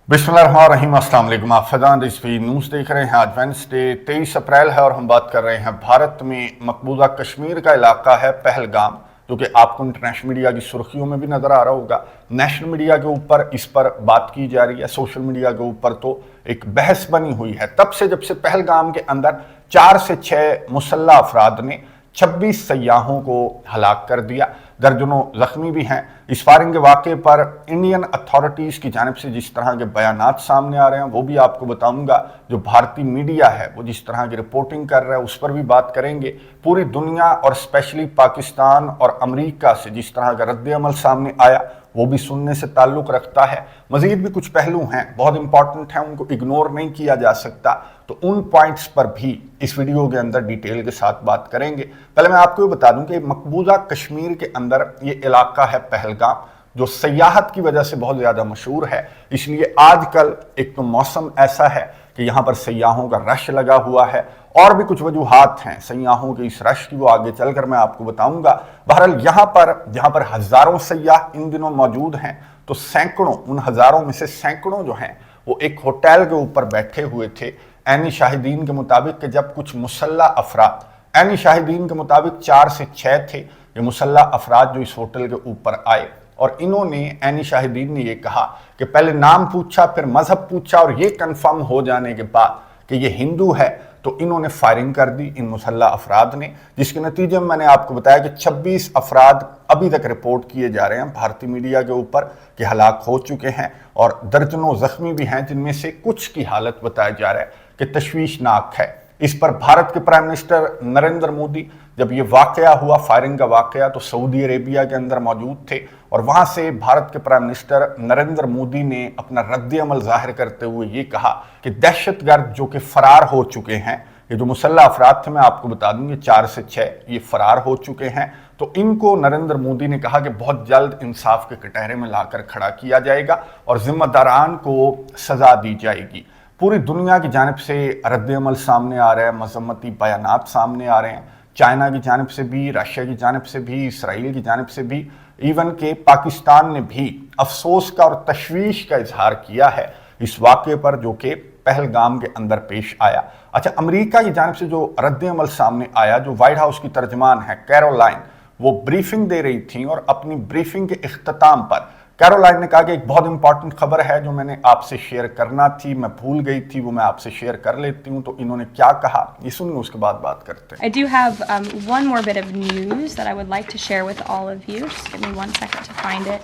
बिस्मिल्लाहिर्रहमानिर्रहीम, अस्सलाम वालेकुम। आप फैज़ान रिजवी न्यूज़ देख रहे हैं। आज वेडनेसडे 23 अप्रैल है और हम बात कर रहे हैं भारत में मकबूजा कश्मीर का इलाका है पहलगाम, जो कि आपको इंटरनेशनल मीडिया की सुर्खियों में भी नज़र आ रहा होगा। नेशनल मीडिया के ऊपर इस पर बात की जा रही है, सोशल मीडिया के ऊपर तो एक बहस बनी हुई है तब से जब से पहलगाम के अंदर 4 से 6 मुसल्लह अफराद ने 26 सयाहों को हलाक कर दिया, दर्जनों जख्मी भी हैं। इस फायरिंग के वाक़े पर इंडियन अथॉरिटीज़ की जानिब से जिस तरह के बयानात सामने आ रहे हैं वो भी आपको बताऊंगा। जो भारतीय मीडिया है वो जिस तरह की रिपोर्टिंग कर रहा है उस पर भी बात करेंगे। पूरी दुनिया और स्पेशली पाकिस्तान और अमेरिका से जिस तरह का रद्द अमल सामने आया वो भी सुनने से ताल्लुक़ रखता है। मज़ीद भी कुछ पहलू हैं बहुत इंपॉर्टेंट हैं, उनको इग्नोर नहीं किया जा सकता, तो उन पॉइंट्स पर भी इस वीडियो के अंदर डिटेल के साथ बात करेंगे। पहले मैं आपको ये बता दूं कि मकबूजा कश्मीर के अंदर ये इलाका है पहलगाम, जो सयाहत की वजह से बहुत ज़्यादा मशहूर है। इसलिए आजकल एक तो मौसम ऐसा है कि यहाँ पर सयाहों का रश लगा हुआ है, और भी कुछ वजूहात हैं सयाहों के इस रश की, वो आगे चलकर मैं आपको बताऊंगा। बहरहाल यहाँ पर हज़ारों सयाह इन दिनों मौजूद हैं, तो सैकड़ों, उन हज़ारों में से सैकड़ों जो हैं वो एक होटल के ऊपर बैठे हुए थे। ऐनी शाहिदीन के मुताबिक कि जब कुछ मुसल्लह अफराद, ऐनी शाहिदीन के मुताबिक 4 से 6 थे ये मुसल्लह अफराद जो इस होटल के ऊपर आए, और इन्होंने, ऐनी शाहिदीन ने ये कहा कि पहले नाम पूछा, फिर मजहब पूछा, और ये कंफर्म हो जाने के बाद कि ये हिंदू है तो इन्होंने फायरिंग कर दी इन मुसल्लह अफराद ने, जिसके नतीजे में मैंने आपको बताया कि 26 अफराद अभी तक रिपोर्ट किए जा रहे हैं भारतीय मीडिया के ऊपर कि हलाक हो चुके हैं, और दर्जनों जख्मी भी हैं, जिनमें से कुछ की हालत बताया जा रहा है कि तशवीशनाक है। इस पर भारत के प्राइम मिनिस्टर नरेंद्र मोदी, जब ये वाकया हुआ, फायरिंग का वाकया, तो सऊदी अरेबिया के अंदर मौजूद थे, और वहाँ से भारत के प्राइम मिनिस्टर नरेंद्र मोदी ने अपना रद्द अमल जाहिर करते हुए ये कहा कि दहशतगर्द जो कि फरार हो चुके हैं, ये जो मुसल्लह अफराद थे मैं आपको बता दूं, ये 4 से 6 ये फरार हो चुके हैं, तो इनको नरेंद्र मोदी ने कहा कि बहुत जल्द इंसाफ के कटहरे में लाकर खड़ा किया जाएगा और जिम्मेदारान को सजा दी जाएगी। पूरी दुनिया की जानिब से रद्द अमल सामने आ रहा है, मजम्मती बयानात सामने आ रहे हैं, चाइना की जानिब से भी, रशिया की जानिब से भी, इसराइल की जानिब से भी, इवन के पाकिस्तान ने भी अफसोस का और तशवीश का इजहार किया है इस वाक़े पर जो कि पहलगाम के अंदर पेश आया। अच्छा, अमेरिका की जानिब से जो रद्द अमल सामने आया, जो व्हाइट हाउस की तर्जमान है कैरोलाइन, वो ब्रीफिंग दे रही थी, और अपनी ब्रीफिंग के इख्तिताम पर कैरोलाइन ने कहा कि एक बहुत इंपॉर्टेंट खबर है जो मैंने आपसे शेयर करना थी, मैं भूल गई थी, वो मैं आपसे शेयर कर लेती हूँ। तो इन्होंने क्या कहा ये सुनिए, उसके बाद बात करते हैं। I do have one more bit of news that I would like to share with all of you. Just give me 1 second to find it.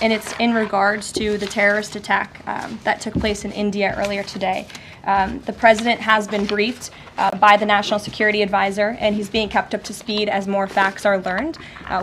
And it's in regards to the terrorist attack that took place in India earlier today. The president has been briefed by the National Security Advisor, and he's being kept up to speed as more facts are learned.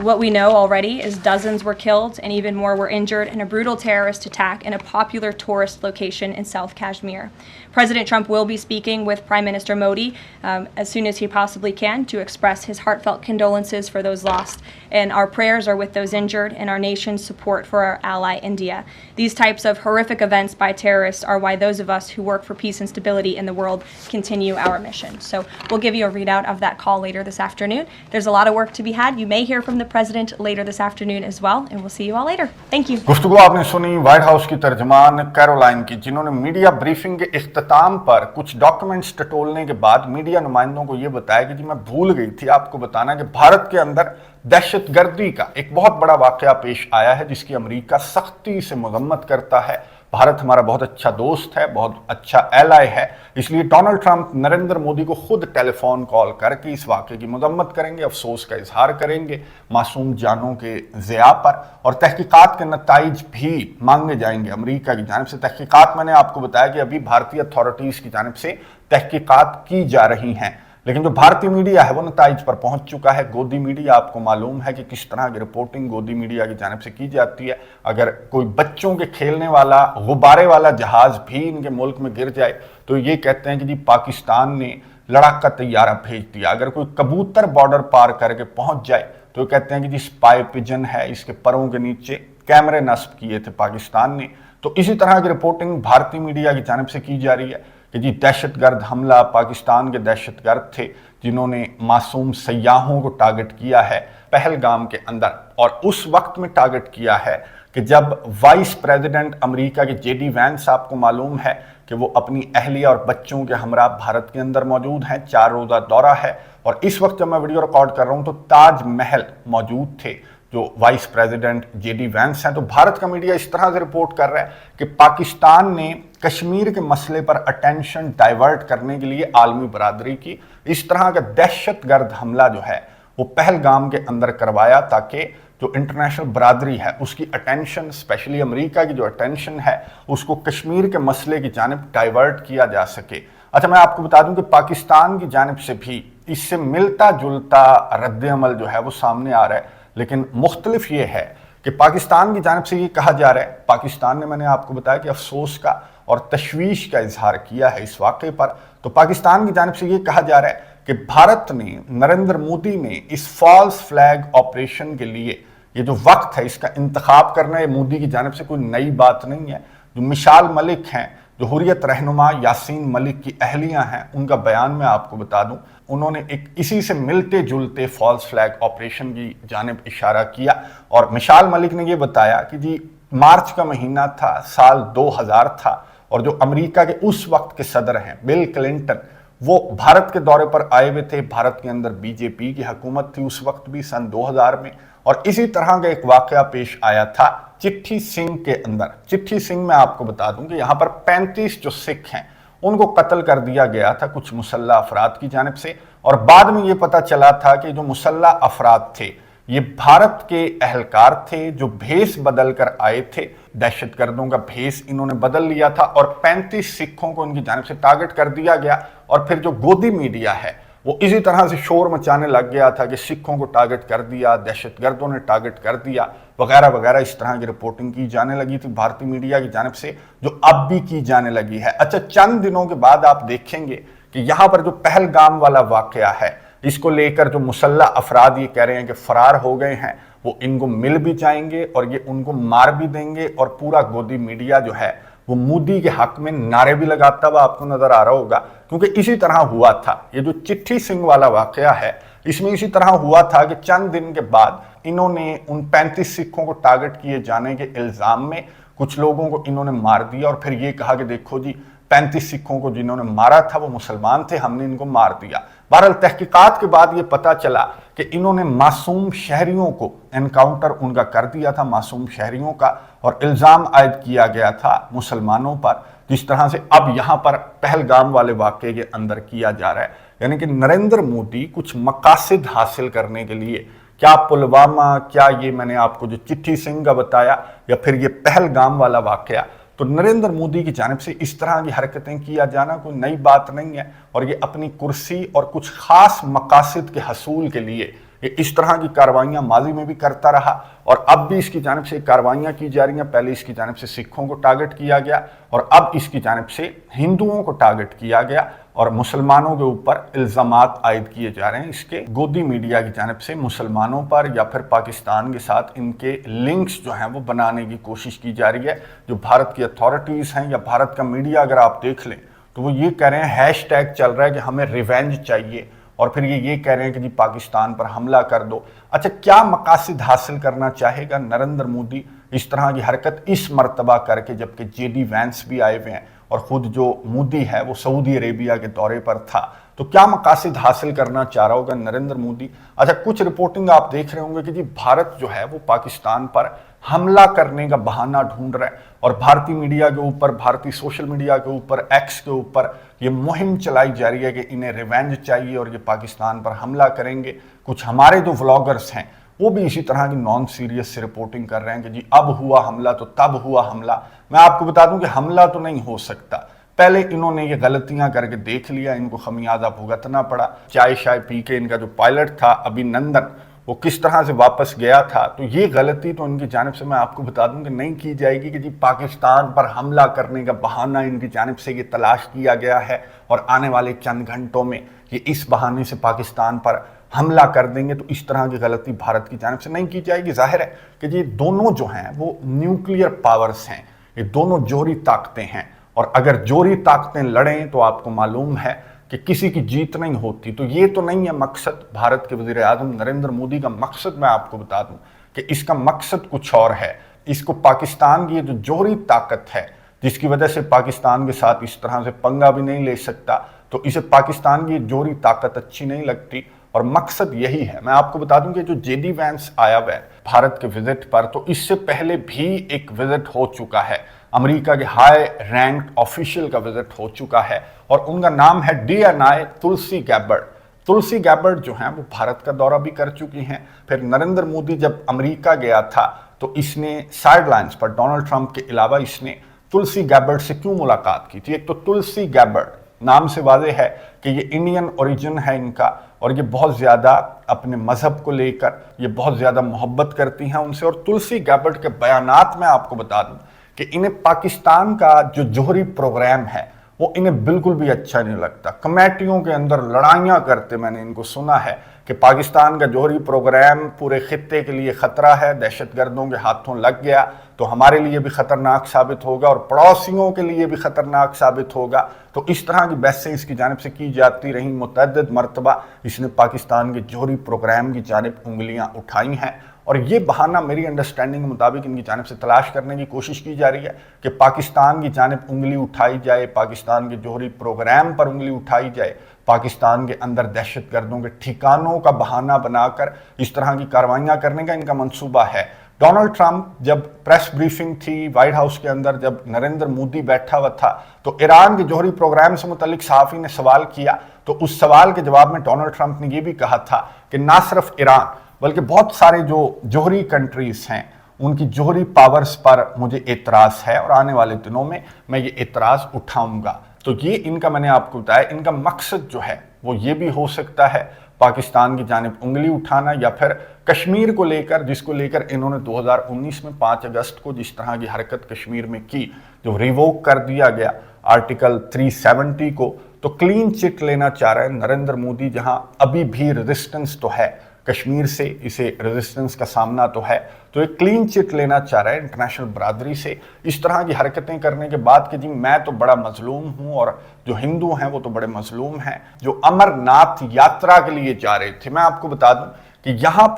What we know already is dozens were killed and even more were injured in a brutal terrorist attack in a popular tourist location in South Kashmir. President Trump will be speaking with Prime Minister Modi as soon as he possibly can to express his heartfelt condolences for those lost, and our prayers are with those injured and our nation's support for our ally India. These types of horrific events by terrorists are why those of us who work for peace and stability in the world continue our mission. So we'll give you a readout of that call later this afternoon. There's a lot of work to be had. You may hear from the president later this afternoon as well, and we'll see you all later. Thank you. गुफ्तगू आपने सुनी white house की तर्जमान Caroline की, जिन्होंने media briefing के इख्तिताम पर कुछ documents टटोलने के बाद मीडिया नुमाइंदों को यह बताया कि जी मैं भूल गई थी आपको बताना कि भारत के अंदर दहशतगर्दी का एक बहुत बड़ा वाकया पेश आया है जिसकी अमेरिका सख्ती से मजम्मत करता है। भारत हमारा बहुत अच्छा दोस्त है, बहुत अच्छा एलाय है, इसलिए डोनाल्ड ट्रंप नरेंद्र मोदी को खुद टेलीफोन कॉल करके इस वाक़े की मजम्मत करेंगे, अफसोस का इजहार करेंगे मासूम जानों के ज़िया पर, और तहकीकात के नताइज भी मांगे जाएंगे अमेरिका की जानिब से। तहकीकात मैंने आपको बताया कि अभी भारतीय अथॉरिटीज़ की जानिब से तहकीकात की जा रही हैं, लेकिन जो भारतीय मीडिया है वो नताइज पर पहुंच चुका है। गोदी मीडिया, आपको मालूम है कि किस तरह की रिपोर्टिंग गोदी मीडिया की जानिब से की जाती है। अगर कोई बच्चों के खेलने वाला गुब्बारे वाला जहाज भी इनके मुल्क में गिर जाए तो ये कहते हैं कि जी पाकिस्तान ने लड़ाका तैयारा भेज दिया। अगर कोई कबूतर बॉर्डर पार करके पहुंच जाए तो कहते हैं कि जी स्पाई पिजन है, इसके परों के नीचे कैमरे नस्ब किए थे पाकिस्तान ने। तो इसी तरह की रिपोर्टिंग भारतीय मीडिया की जानिब से की जा रही है कि जी दहशतगर्द हमला, पाकिस्तान के दहशतगर्द थे जिन्होंने मासूम सयाहों को टारगेट किया है पहलगाम के अंदर, और उस वक्त में टारगेट किया है کہ جب وائس پریزیڈنٹ امریکہ کے جے ڈی وینس آپ کو معلوم ہے کہ وہ اپنی اہلیہ اور بچوں کے ہمراہ بھارت کے اندر موجود ہیں، 4 روزہ دورہ ہے، اور اس وقت جب میں ویڈیو ریکارڈ کر رہا ہوں تو تاج محل موجود تھے جو vice president J D Vance ہیں۔ تو بھارت کا میڈیا اس طرح سے رپورٹ کر رہا ہے کہ پاکستان نے کشمیر کے مسئلے پر اٹینشن ڈائیورٹ کرنے کے لیے عالمی برادری کی اس طرح کا دہشت گرد حملہ جو ہے وہ پہلگام کے اندر کروایا تاکہ جو انٹرنیشنل برادری ہے اس کی اٹینشن، اسپیشلی امریکہ کی جو اٹینشن ہے، اس کو کشمیر کے مسئلے کی جانب ڈائیورٹ کیا جا سکے۔ اچھا، میں آپ کو بتا دوں کہ پاکستان کی جانب سے بھی اس سے ملتا جلتا رد عمل جو ہے وہ سامنے آ رہا ہے، لیکن مختلف یہ ہے کہ پاکستان کی جانب سے یہ کہا جا رہا ہے، پاکستان نے، میں نے آپ کو بتایا کہ افسوس کا اور تشویش کا اظہار کیا ہے اس واقعے پر، تو پاکستان کی جانب سے یہ کہا جا رہا ہے کہ بھارت نے، نریندر مودی نے اس فالس فلیگ آپریشن کے لیے یہ جو وقت ہے اس کا انتخاب کرنا ہے، مودی کی جانب سے کوئی نئی بات نہیں ہے۔ جو مشال ملک ہیں، جو حریت رہنما یاسین ملک کی اہلیہ ہیں، ان کا بیان میں آپ کو بتا دوں، انہوں نے ایک اسی سے ملتے جلتے فالس فلیگ آپریشن کی جانب اشارہ کیا، اور مشال ملک نے یہ بتایا کہ جی مارچ کا مہینہ تھا، سال 2000 تھا، اور جو امریکہ کے اس وقت کے صدر ہیں بل کلنٹن، وہ بھارت کے دورے پر آئے ہوئے تھے، بھارت کے اندر بی جے پی کی حکومت تھی اس وقت بھی سن 2000 میں، اور اسی طرح کا ایک واقعہ پیش آیا تھا چٹھی سنگھ کے اندر۔ چٹھی سنگھ میں آپ کو بتا دوں کہ یہاں پر 35 جو سکھ ہیں ان کو قتل کر دیا گیا تھا کچھ مسلح افراد کی جانب سے، اور بعد میں یہ پتا چلا تھا کہ جو مسلح افراد تھے یہ بھارت کے اہلکار تھے جو بھیس بدل کر آئے تھے، دہشت گردوں کا بھیس انہوں نے بدل لیا تھا، اور 35 سکھوں کو ان کی جانب سے ٹارگٹ کر دیا گیا، اور پھر جو گودی میڈیا ہے وہ اسی طرح سے شور مچانے لگ گیا تھا کہ سکھوں کو ٹارگٹ کر دیا، دہشت گردوں نے ٹارگٹ کر دیا وغیرہ وغیرہ، اس طرح کی رپورٹنگ کی جانے لگی تھی بھارتی میڈیا کی جانب سے، جو اب بھی کی جانے لگی ہے۔ اچھا، چند دنوں کے بعد آپ دیکھیں گے کہ یہاں پر جو پہلگام والا واقعہ ہے اس کو لے کر جو مسلح افراد یہ کہہ رہے ہیں کہ فرار ہو گئے ہیں، وہ ان کو مل بھی جائیں گے اور یہ ان کو مار بھی دیں گے، اور پورا گودی میڈیا جو ہے وہ مودی کے حق میں نعرے بھی لگاتا ہوا آپ کو نظر آ رہا ہوگا، کیونکہ اسی طرح ہوا تھا۔ یہ جو چٹھی سنگھ والا واقعہ ہے اس میں اسی طرح ہوا تھا کہ چند دن کے بعد انہوں نے ان 35 سکھوں کو ٹارگٹ کیے جانے کے الزام میں کچھ لوگوں کو انہوں نے مار دیا، اور پھر یہ کہا کہ دیکھو جی 35 سکھوں کو جنہوں نے مارا تھا وہ مسلمان تھے، ہم نے ان کو مار دیا۔ بہرحال تحقیقات کے بعد یہ پتا چلا کہ انہوں نے معصوم شہریوں کو انکاؤنٹر ان کا کر دیا تھا، معصوم شہریوں کا، اور الزام عائد کیا گیا تھا مسلمانوں پر، جس طرح سے اب یہاں پر پہلگام والے واقعے کے اندر کیا جا رہا ہے۔ یعنی کہ نریندر مودی کچھ مقاصد حاصل کرنے کے لیے، کیا پلوامہ، کیا یہ میں نے آپ کو جو چٹھی سنگھ کا بتایا، یا پھر یہ پہلگام والا واقعہ، تو نریندر مودی کی جانب سے اس طرح کی حرکتیں کیا جانا کوئی نئی بات نہیں ہے، اور یہ اپنی کرسی اور کچھ خاص مقاصد کے حصول کے لیے یہ اس طرح کی کاروائیاں ماضی میں بھی کرتا رہا، اور اب بھی اس کی جانب سے کاروائیاں کی جا رہی ہیں۔ پہلے اس کی جانب سے سکھوں کو ٹارگٹ کیا گیا، اور اب اس کی جانب سے ہندوؤں کو ٹارگٹ کیا گیا، اور مسلمانوں کے اوپر الزامات عائد کیے جا رہے ہیں اس کے گودی میڈیا کی جانب سے مسلمانوں پر، یا پھر پاکستان کے ساتھ ان کے لنکس جو ہیں وہ بنانے کی کوشش کی جا رہی ہے۔ جو بھارت کی اتھارٹیز ہیں یا بھارت کا میڈیا اگر آپ دیکھ لیں تو وہ یہ کہہ رہے ہیں، ہیش ٹیگ چل رہا ہے کہ ہمیں ریونج چاہیے، اور پھر یہ کہہ رہے ہیں کہ جی پاکستان پر حملہ کر دو۔ اچھا، کیا مقاصد حاصل کرنا چاہے گا نریندر مودی اس طرح کی حرکت اس مرتبہ کر کے، جبکہ جے ڈی وینس بھی آئے ہوئے ہیں اور خود جو مودی ہے وہ سعودی عربیہ کے دورے پر تھا، تو کیا مقاصد حاصل کرنا چاہ رہا ہوگا نریندر مودی؟ اچھا، کچھ رپورٹنگ آپ دیکھ رہے ہوں گے کہ جی بھارت جو ہے وہ پاکستان پر حملہ کرنے کا بہانہ ڈھونڈ رہا ہے، اور بھارتی میڈیا کے اوپر، بھارتی سوشل میڈیا کے اوپر، ایکس کے اوپر یہ مہم چلائی جا رہی ہے کہ انہیں ریونج چاہیے اور یہ پاکستان پر حملہ کریں گے۔ کچھ ہمارے جو ولاگرز ہیں وہ بھی اسی طرح کی نان سیریس سے رپورٹنگ کر رہے ہیں کہ جی اب ہوا حملہ تو تب ہوا حملہ۔ میں آپ کو بتا دوں کہ حملہ تو نہیں ہو سکتا، پہلے انہوں نے یہ غلطیاں کر کے دیکھ لیا، ان کو خمیازہ بھگتنا پڑا۔ چائے شائے پی کے ان کا جو پائلٹ تھا ابھی نندن، وہ کس طرح سے واپس گیا تھا، تو یہ غلطی تو ان کی جانب سے میں آپ کو بتا دوں کہ نہیں کی جائے گی کہ جی پاکستان پر حملہ کرنے کا بہانہ ان کی جانب سے یہ تلاش کیا گیا ہے، اور آنے والے چند گھنٹوں میں یہ اس بہانے سے پاکستان پر حملہ کر دیں گے، تو اس طرح کی غلطی بھارت کی جانب سے نہیں کی جائے گی۔ ظاہر ہے کہ یہ دونوں جو ہیں وہ نیوکلیئر پاورز ہیں، یہ دونوں جوہری طاقتیں ہیں، اور اگر جوہری طاقتیں لڑیں تو آپ کو معلوم ہے کہ کسی کی جیت نہیں ہوتی۔ تو یہ تو نہیں ہے مقصد بھارت کے وزیر اعظم نریندر مودی کا۔ مقصد میں آپ کو بتا دوں کہ اس کا مقصد کچھ اور ہے۔ इसको पाकिस्तान की ये जो जोहरी ताकत है जिसकी वजह से पाकिस्तान के साथ इस तरह से पंगा भी नहीं ले सकता, तो इसे पाकिस्तान की जोहरी ताकत अच्छी नहीं लगती और मकसद यही है। मैं आपको बता दूं कि जो जेडी वैंस आया हुआ है भारत के विजिट पर, तो इससे पहले भी एक विजिट हो चुका है, अमेरिका के हाई रैंक ऑफिशियल का विजिट हो चुका है और उनका नाम है DNI Tulsi Gabbard. Tulsi Gabbard जो हैं वो भारत का दौरा भी कर चुकी हैं। फिर नरेंद्र मोदी जब अमेरिका गया था तो इसने साइडलाइंस पर डोनाल्ड ट्रंप के अलावा इसने तुलसी गैबर्ड से क्यों मुलाकात की थी? एक तो तुलसी गैबर्ड नाम से वाज़ेह है कि ये इंडियन ओरिजिन है इनका और ये बहुत ज़्यादा अपने मज़हब को लेकर ये बहुत ज़्यादा मोहब्बत करती हैं उनसे। और तुलसी गैबर्ड के बयानात में आपको बता दूं कि इन्हें पाकिस्तान का जो जोहरी प्रोग्राम है वो इन्हें बिल्कुल भी अच्छा नहीं लगता। कमेटियों के अंदर लड़ाइयाँ करते मैंने इनको सुना है कि पाकिस्तान का जोहरी प्रोग्राम पूरे खित्ते के लिए ख़तरा है, दहशतगर्दों के हाथों लग गया तो हमारे लिए भी ख़तरनाक साबित होगा और पड़ोसियों के लिए भी ख़तरनाक साबित होगा। तो इस तरह की बहसें इसकी जानिब से की जाती रहीं। मुतअद्दिद मरतबा इसने पाकिस्तान के जोहरी प्रोग्राम की जानिब उंगलियाँ उठाई हैं और ये बहाना मेरी अंडरस्टैंडिंग के मुताबिक इनकी जानिब से तलाश करने की कोशिश की जा रही है कि पाकिस्तान की जानिब उंगली उठाई जाए, पाकिस्तान के जोहरी प्रोग्राम पर उंगली उठाई जाए, पाकिस्तान के अंदर दहशतगर्दों के ठिकानों का बहाना बनाकर इस तरह की कार्रवाइयाँ करने का इनका मंसूबा है। डोनाल्ड ट्रंप जब प्रेस ब्रीफिंग थी व्हाइट हाउस के अंदर, जब नरेंद्र मोदी बैठा हुआ था तो ईरान के जोहरी प्रोग्राम से मुतल्लिक सहाफ़ी ने सवाल किया तो उस सवाल के जवाब में डोनाल्ड ट्रंप ने यह भी कहा था कि ना सिर्फ ईरान बल्कि बहुत सारे जो जोहरी कंट्रीज हैं उनकी जोहरी पावर्स पर मुझे एतराज़ है और आने वाले दिनों में मैं ये एतराज़ उठाऊंगा। तो ये इनका मैंने आपको बताया, इनका मकसद जो है वो ये भी हो सकता है पाकिस्तान की जानिब उंगली उठाना या फिर कश्मीर को लेकर, जिसको लेकर इन्होंने 2019 में 5 अगस्त को जिस तरह की हरकत कश्मीर में की, जो रिवोक कर दिया गया आर्टिकल 370 को, तो क्लीन चिट लेना चाह रहे हैं नरेंद्र मोदी। जहां अभी भी रेजिस्टेंस तो है कश्मीर से, इसे रेजिस्टेंस का सामना तो है, तो एक क्लीन चिट लेना चाह रहा है इंटरनेशनल बरादरी से इस तरह की हरकतें करने के बाद कि जी मैं तो बड़ा मजलूम हूं और जो हिंदू हैं वो तो बड़े मजलूम हैं जो अमरनाथ यात्रा के लिए जा रहे थे। मैं आपको बता दूं कि जहां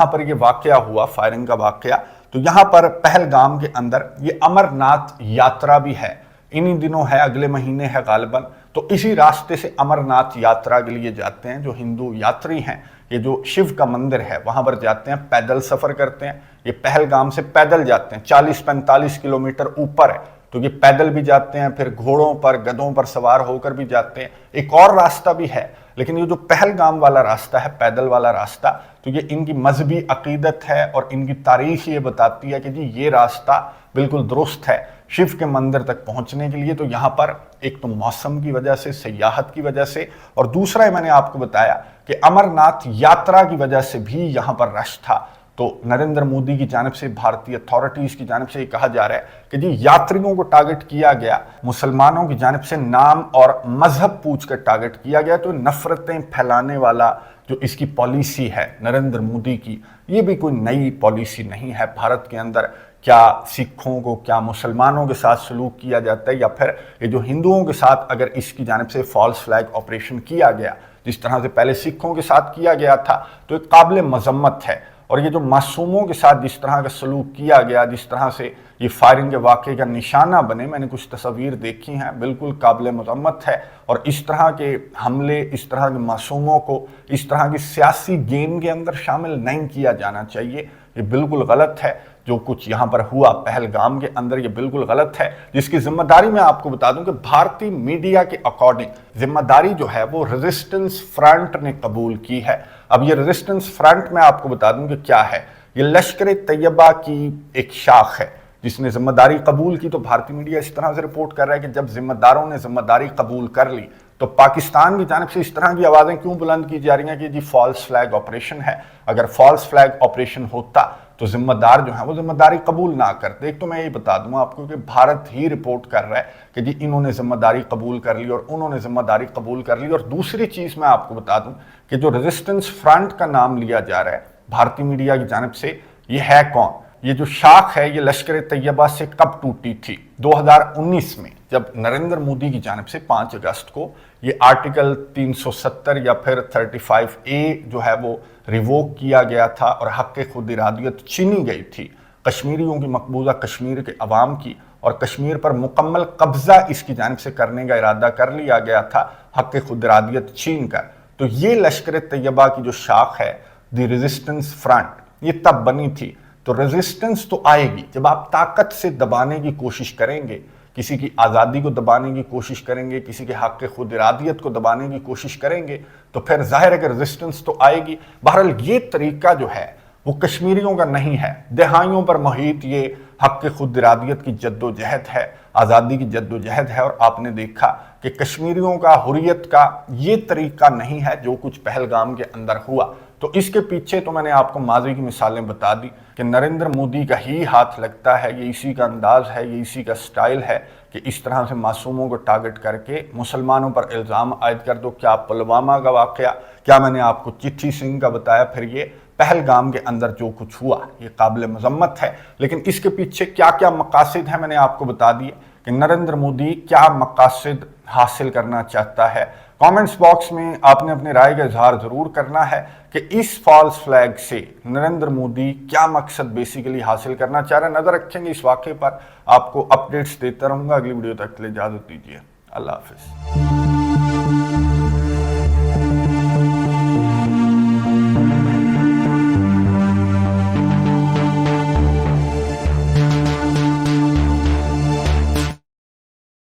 पर ये वाकया हुआ, फायरिंग का वाकया, तो यहां पर पहलगाम के अंदर ये अमरनाथ यात्रा भी है, इन्हीं दिनों है, अगले महीने है गालिबन। तो इसी रास्ते से अमरनाथ यात्रा के लिए जाते हैं जो हिंदू यात्री हैं, ये जो शिव का मंदिर है वहां पर जाते हैं, पैदल सफर करते हैं। ये पहलगाम से पैदल जाते हैं, 40-45 किलोमीटर ऊपर है, तो ये पैदल भी जाते हैं, फिर घोड़ों पर, गधों पर सवार होकर भी जाते हैं। एक और रास्ता भी है, लेकिन ये जो पहलगाम वाला रास्ता है, पैदल वाला रास्ता, तो ये इनकी मजहबी अकीदत है और इनकी तारीख ये बताती है कि जी ये रास्ता बिल्कुल दुरुस्त है शिव के मंदिर तक पहुंचने के लिए। तो यहाँ पर एक तो मौसम की वजह से, सयाहत की वजह से, और दूसरा मैंने आपको बताया कि अमरनाथ यात्रा की वजह से भी यहाँ पर रश था। तो नरेंद्र मोदी की जानिब से, भारतीय अथॉरिटीज़ की जानिब से ये कहा जा रहा है कि जी यात्रियों को टारगेट किया गया, मुसलमानों की जानिब से नाम और मजहब पूछ कर टारगेट किया गया। तो नफरतें फैलाने वाला जो इसकी पॉलिसी है नरेंद्र मोदी की, ये भी कोई नई पॉलिसी नहीं है। भारत के अंदर क्या सिखों को, क्या मुसलमानों के साथ सलूक किया जाता है या फिर ये जो हिंदुओं के साथ अगर इसकी जानिब से फॉल्स फ्लैग ऑपरेशन किया गया जिस तरह से पहले सिखों के साथ किया गया था, तो एक काबिल मजम्मत है। और ये जो मासूमों के साथ जिस तरह का सलूक किया गया, जिस तरह से ये फायरिंग के वाक़े का निशाना बने, मैंने कुछ तस्वीर देखी हैं, बिल्कुल काबिल मजम्मत है। और इस तरह के हमले, इस तरह के मासूमों को इस तरह की सियासी गेम के अंदर शामिल नहीं किया जाना चाहिए। ये बिल्कुल गलत है जो कुछ यहाँ पर हुआ पहलगाम के अंदर, ये बिल्कुल गलत है, जिसकी जिम्मेदारी मैं आपको बता दूं कि भारतीय मीडिया के अकॉर्डिंग जिम्मेदारी जो है वो रेजिस्टेंस फ्रंट ने कबूल की है। अब ये रेजिस्टेंस फ्रंट मैं आपको बता दूं कि क्या है, ये लश्कर तैयबा की एक शाख है जिसने जिम्मेदारी कबूल की। तो भारतीय मीडिया इस तरह से रिपोर्ट कर रहा है कि जब जिम्मेदारों ने जिम्मेदारी कबूल कर ली तो पाकिस्तान की जानिब से इस तरह की आवाज़ें क्यों बुलंद की जा रही हैं कि जी फॉल्स फ्लैग ऑपरेशन है। अगर फॉल्स फ्लैग ऑपरेशन होता तो जिम्मेदार जो है वो जिम्मेदारी कबूल ना करते। एक तो मैं ये बता दूंगा आपको कि भारत ही रिपोर्ट कर रहा है कि जी इन्होंने जिम्मेदारी कबूल कर ली और उन्होंने जिम्मेदारी कबूल कर ली। और दूसरी चीज़ मैं आपको बता दूं कि जो रेजिस्टेंस फ्रंट का नाम लिया जा रहा है भारतीय मीडिया की जानिब से, ये है कौन? ये जो शाख है ये लश्कर तैयबा से कब टूटी थी? 2019 में, जब नरेंद्र मोदी की जानिब से 5 अगस्त को ये आर्टिकल 370 या फिर 35A जो है वो रिवोक किया गया था और हक़ खुद इरादियत छीनी गई थी। کشمیریوں کی مقبوضہ کشمیر کے عوام کی اور کشمیر پر مکمل قبضہ اس کی جانب سے کرنے کا ارادہ کر لیا گیا تھا حق خود ارادیت چھین کر، تو یہ لشکر طیبہ کی جو شاخ ہے دی ریزسٹنس فرنٹ، یہ تب بنی تھی۔ تو ریزسٹنس تو آئے گی جب آپ طاقت سے دبانے کی کوشش کریں گے، کسی کی آزادی کو دبانے کی کوشش کریں گے، کسی کے حق خود ارادیت کو دبانے کی کوشش کریں گے، تو پھر ظاہر ہے کہ ریزسٹنس تو آئے گی۔ بہرحال یہ طریقہ جو ہے وہ کشمیریوں کا نہیں ہے، دہائیوں پر محیط یہ حق خود ارادیت کی جد و جہد ہے، آزادی کی جد و جہد ہے، اور آپ نے دیکھا کہ کشمیریوں کا حریت کا یہ طریقہ نہیں ہے جو کچھ پہلگام کے اندر ہوا۔ تو اس کے پیچھے تو میں نے آپ کو ماضی کی مثالیں بتا دی کہ نریندر مودی کا ہی ہاتھ لگتا ہے، یہ اسی کا انداز ہے، یہ اسی کا سٹائل ہے کہ اس طرح سے معصوموں کو ٹارگٹ کر کے مسلمانوں پر الزام عائد کر دو۔ کیا پلوامہ کا واقعہ، کیا میں نے آپ کو چٹھی سنگھ کا بتایا، پھر یہ پہلگام کے اندر جو کچھ ہوا، یہ قابل مذمت ہے۔ لیکن اس کے پیچھے کیا کیا مقاصد ہیں میں نے آپ کو بتا دیے کہ نریندر مودی کیا مقاصد حاصل کرنا چاہتا ہے۔ کامنٹس باکس میں آپ نے اپنی رائے کا اظہار ضرور کرنا ہے کہ اس فالس فلیگ سے نریندر مودی کیا مقصد بیسیکلی حاصل کرنا چاہ رہا ہے۔ نظر رکھیں گے اس واقعے پر، آپ کو اپڈیٹس دیتا رہوں گا۔ اگلی ویڈیو تک کے لیے اجازت دیجیے، اللہ حافظ۔